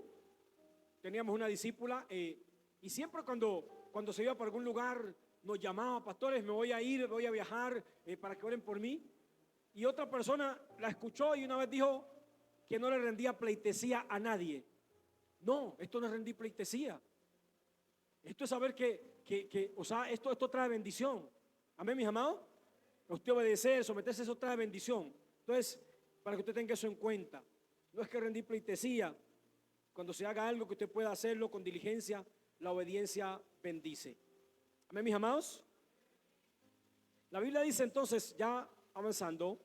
teníamos una discípula, y siempre cuando se iba para algún lugar nos llamaba, pastores, me voy a ir, voy a viajar para que oren por mí. Y otra persona la escuchó y una vez dijo que no le rendía pleitesía a nadie. No, esto no es rendir pleitesía. Esto es saber esto trae bendición. Amén, mis amados. Usted obedecer, someterse, eso trae bendición. Entonces, para que usted tenga eso en cuenta, no es que rendir pleitesía. Cuando se haga algo que usted pueda hacerlo con diligencia, la obediencia bendice. Amén, mis amados. La Biblia dice entonces, ya avanzando,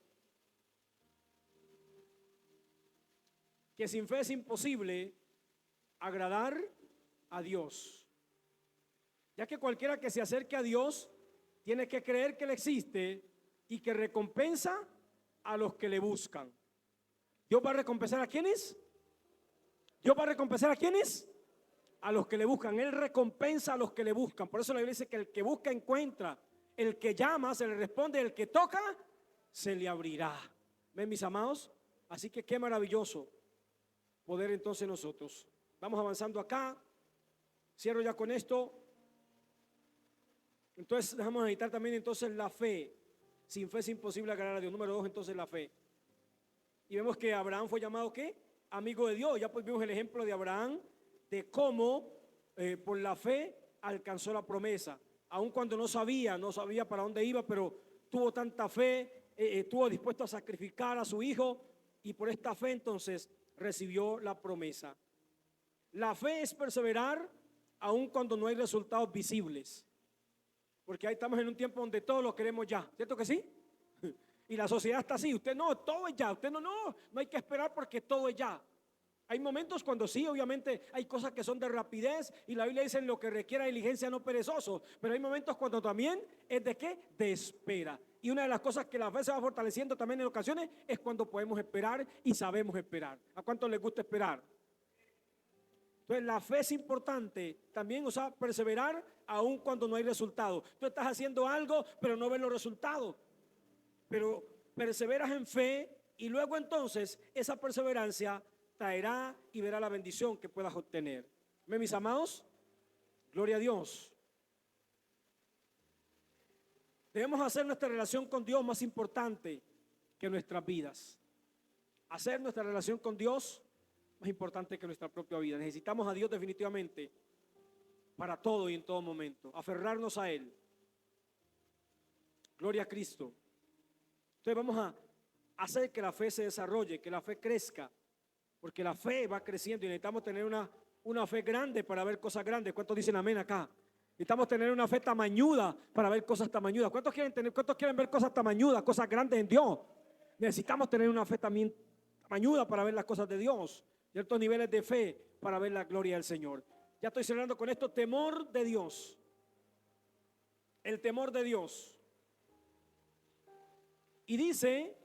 que sin fe es imposible agradar a Dios, ya que cualquiera que se acerque a Dios tiene que creer que Él existe y que recompensa a los que le buscan. ¿Dios va a recompensar a quiénes? ¿Dios va a recompensar a quiénes? A los que le buscan. Él recompensa a los que le buscan. Por eso la Biblia dice que el que busca encuentra, el que llama se le responde, el que toca se le abrirá. ¿Ven, mis amados? Así que qué maravilloso poder entonces nosotros. Vamos avanzando acá. Cierro ya con esto. Entonces vamos a meditar también entonces la fe. Sin fe es imposible agradar a Dios. Número 2, entonces la fe. Y vemos que Abraham fue llamado ¿qué? Amigo de Dios. Ya pues vimos el ejemplo de Abraham, de cómo por la fe alcanzó la promesa. Aun cuando no sabía para dónde iba, pero tuvo tanta fe, estuvo dispuesto a sacrificar a su hijo y por esta fe entonces recibió la promesa. La fe es perseverar aun cuando no hay resultados visibles. Porque ahí estamos en un tiempo donde todos lo queremos ya, ¿cierto que sí? Y la sociedad está así, usted no, todo es ya, usted no hay que esperar porque todo es ya. Hay momentos cuando sí, obviamente hay cosas que son de rapidez y la Biblia dice en lo que requiera diligencia no perezoso, pero hay momentos cuando también es de qué, de espera. Y una de las cosas que la fe se va fortaleciendo también en ocasiones es cuando podemos esperar y sabemos esperar. ¿A cuántos les gusta esperar? Entonces la fe es importante también, o sea, perseverar aun cuando no hay resultado. Tú estás haciendo algo pero no ves los resultados, pero perseveras en fe y luego entonces esa perseverancia traerá y verá la bendición que puedas obtener. ¿Ven, mis amados? Gloria a Dios. Debemos hacer nuestra relación con Dios más importante que nuestras vidas. Hacer nuestra relación con Dios más importante que nuestra propia vida. Necesitamos a Dios definitivamente para todo y en todo momento. Aferrarnos a Él. Gloria a Cristo. Entonces vamos a hacer que la fe se desarrolle, que la fe crezca. Porque la fe va creciendo y necesitamos tener una fe grande para ver cosas grandes. ¿Cuántos dicen amén acá? Necesitamos tener una fe tamañuda para ver cosas tamañudas. ¿Cuántos quieren ver cosas tamañudas, cosas grandes en Dios? Necesitamos tener una fe también tamañuda para ver las cosas de Dios. Ciertos niveles de fe para ver la gloria del Señor. Ya estoy cerrando con esto, temor de Dios. El temor de Dios. Y dice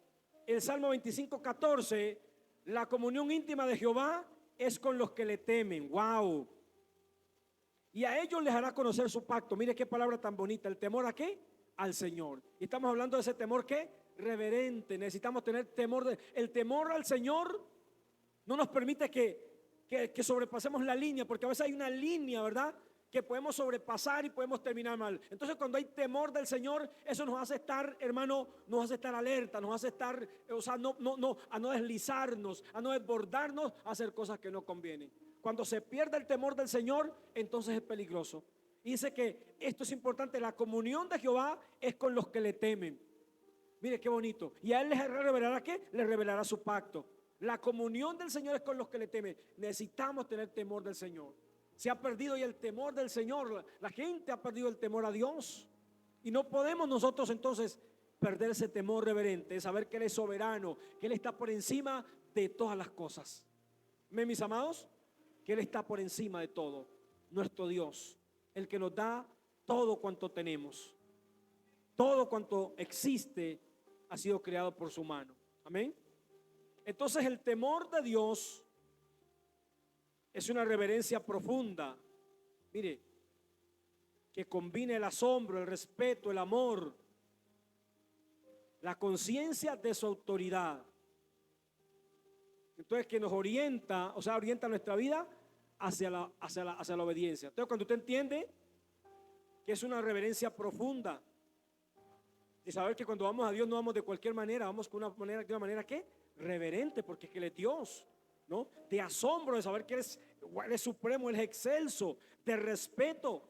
el Salmo 25:14, la comunión íntima de Jehová es con los que le temen. Wow. Y a ellos les hará conocer su pacto. Mire qué palabra tan bonita. ¿El temor a qué? Al Señor. Y estamos hablando de ese temor ¿qué? Reverente. Necesitamos tener temor. El temor al Señor no nos permite que sobrepasemos la línea, porque a veces hay una línea, ¿verdad?, que podemos sobrepasar y podemos terminar mal. Entonces cuando hay temor del Señor, eso nos hace estar, hermano, nos hace estar alerta, nos hace estar, o sea, a no deslizarnos, a no desbordarnos, a hacer cosas que no convienen. Cuando se pierde el temor del Señor, entonces es peligroso. Y dice que esto es importante, la comunión de Jehová es con los que le temen. Mire qué bonito. Y a Él les revelará ¿qué? Les revelará su pacto. La comunión del Señor es con los que le temen. Necesitamos tener temor del Señor. Se ha perdido ya el temor del Señor. La gente ha perdido el temor a Dios. Y no podemos nosotros entonces perder ese temor reverente, de saber que Él es soberano, que Él está por encima de todas las cosas. ¿Ven, mis amados? Que Él está por encima de todo. Nuestro Dios, el que nos da todo cuanto tenemos. Todo cuanto existe ha sido creado por su mano. Amén. Entonces el temor de Dios es una reverencia profunda, mire, que combina el asombro, el respeto, el amor, la conciencia de su autoridad. Entonces que nos orienta, o sea, orienta nuestra vida hacia la obediencia. Entonces cuando usted entiende que es una reverencia profunda, de saber que cuando vamos a Dios no vamos de cualquier manera, vamos de una manera ¿qué? Reverente, porque es que Él es Dios, ¿no? De asombro, de saber que Él es supremo, Él es excelso, de respeto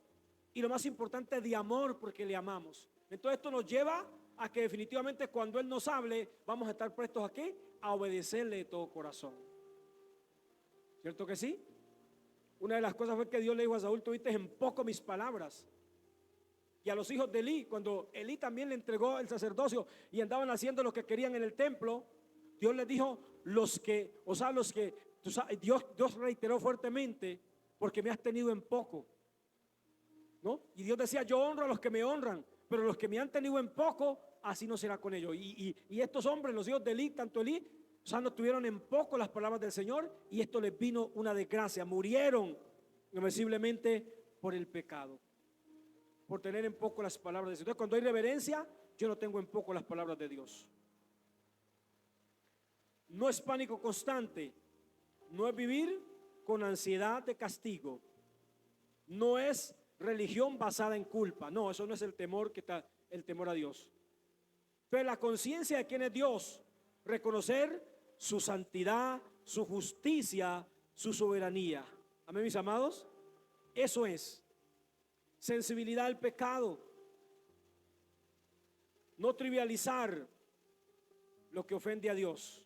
y lo más importante, de amor, porque le amamos. Entonces esto nos lleva a que definitivamente cuando Él nos hable, vamos a estar prestos aquí a obedecerle de todo corazón. ¿Cierto que sí? Una de las cosas fue que Dios le dijo a Saúl: tú oíste en poco mis palabras. Y a los hijos de Elí, cuando Elí también le entregó el sacerdocio y andaban haciendo lo que querían en el templo, Dios les dijo, Dios reiteró fuertemente, porque me has tenido en poco, ¿no? Y Dios decía, yo honro a los que me honran, pero los que me han tenido en poco, así no será con ellos. Y estos hombres, los hijos de Elí, tanto Elí, no tuvieron en poco las palabras del Señor, y esto les vino una desgracia, murieron irreversiblemente por el pecado, por tener en poco las palabras de Dios. Entonces cuando hay reverencia, yo no tengo en poco las palabras de Dios. No es pánico constante, no es vivir con ansiedad de castigo, no es religión basada en culpa. No, eso no es el temor el temor a Dios. Entonces la conciencia de quién es Dios, reconocer su santidad, su justicia, su soberanía. Amén, mis amados. Eso es sensibilidad al pecado, no trivializar lo que ofende a Dios,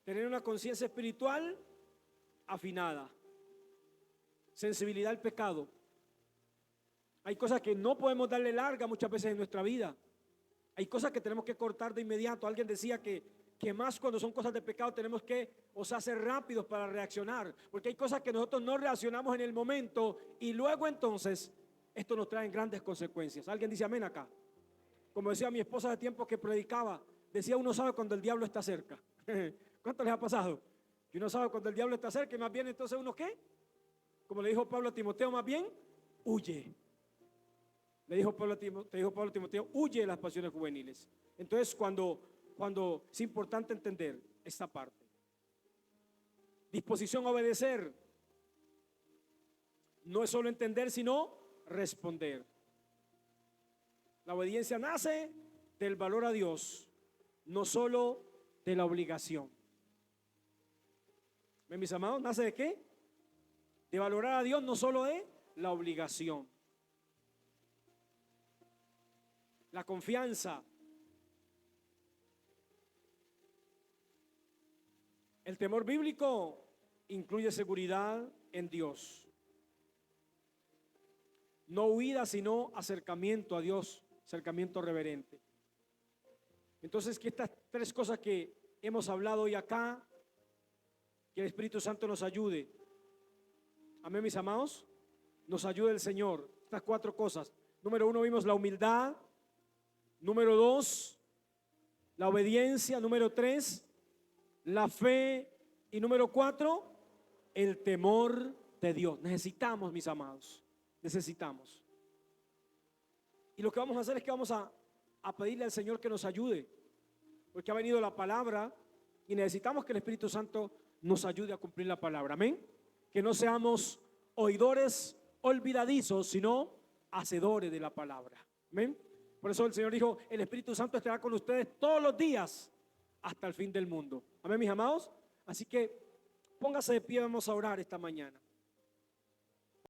tener una conciencia espiritual afinada. sensibilidad al pecado. Hay cosas que no podemos darle larga muchas veces en nuestra vida. Hay cosas que tenemos que cortar de inmediato. Alguien decía que más cuando son cosas de pecado tenemos que, ser rápidos para reaccionar. Porque hay cosas que nosotros no reaccionamos en el momento y luego entonces esto nos trae grandes consecuencias. Alguien dice amén acá. Como decía mi esposa de tiempo que predicaba, decía uno sabe cuando el diablo está cerca. ¿Cuánto les ha pasado? Que uno sabe cuando el diablo está cerca y más bien entonces uno ¿qué? Como le dijo Pablo a Timoteo, más bien huye. Le dijo Pablo a Timoteo, huye de las pasiones juveniles. Entonces cuando es importante entender esta parte. Disposición a obedecer. No es solo entender, sino responder. La obediencia nace del valor a Dios, no solo de la obligación. ¿Ven, mis amados? ¿Nace de qué? De valorar a Dios, no solo de la obligación. La confianza. El temor bíblico incluye seguridad en Dios. No huida, sino acercamiento a Dios, acercamiento reverente. Entonces, que estas tres cosas que hemos hablado hoy acá, que el Espíritu Santo nos ayude. Amén, mis amados. Nos ayude el Señor. Estas cuatro cosas. Número 1 vimos la humildad. Número 2, la obediencia. Número 3, la fe. Y número 4, el temor de Dios. Necesitamos, mis amados, necesitamos. Y lo que vamos a hacer es que vamos a pedirle al Señor que nos ayude, porque ha venido la palabra y necesitamos que el Espíritu Santo nos ayude a cumplir la palabra. Amén. Que no seamos oidores olvidadizos, sino hacedores de la palabra. Amén. Por eso el Señor dijo, el Espíritu Santo estará con ustedes todos los días hasta el fin del mundo. Amén, mis amados. Así que póngase de pie, vamos a orar esta mañana.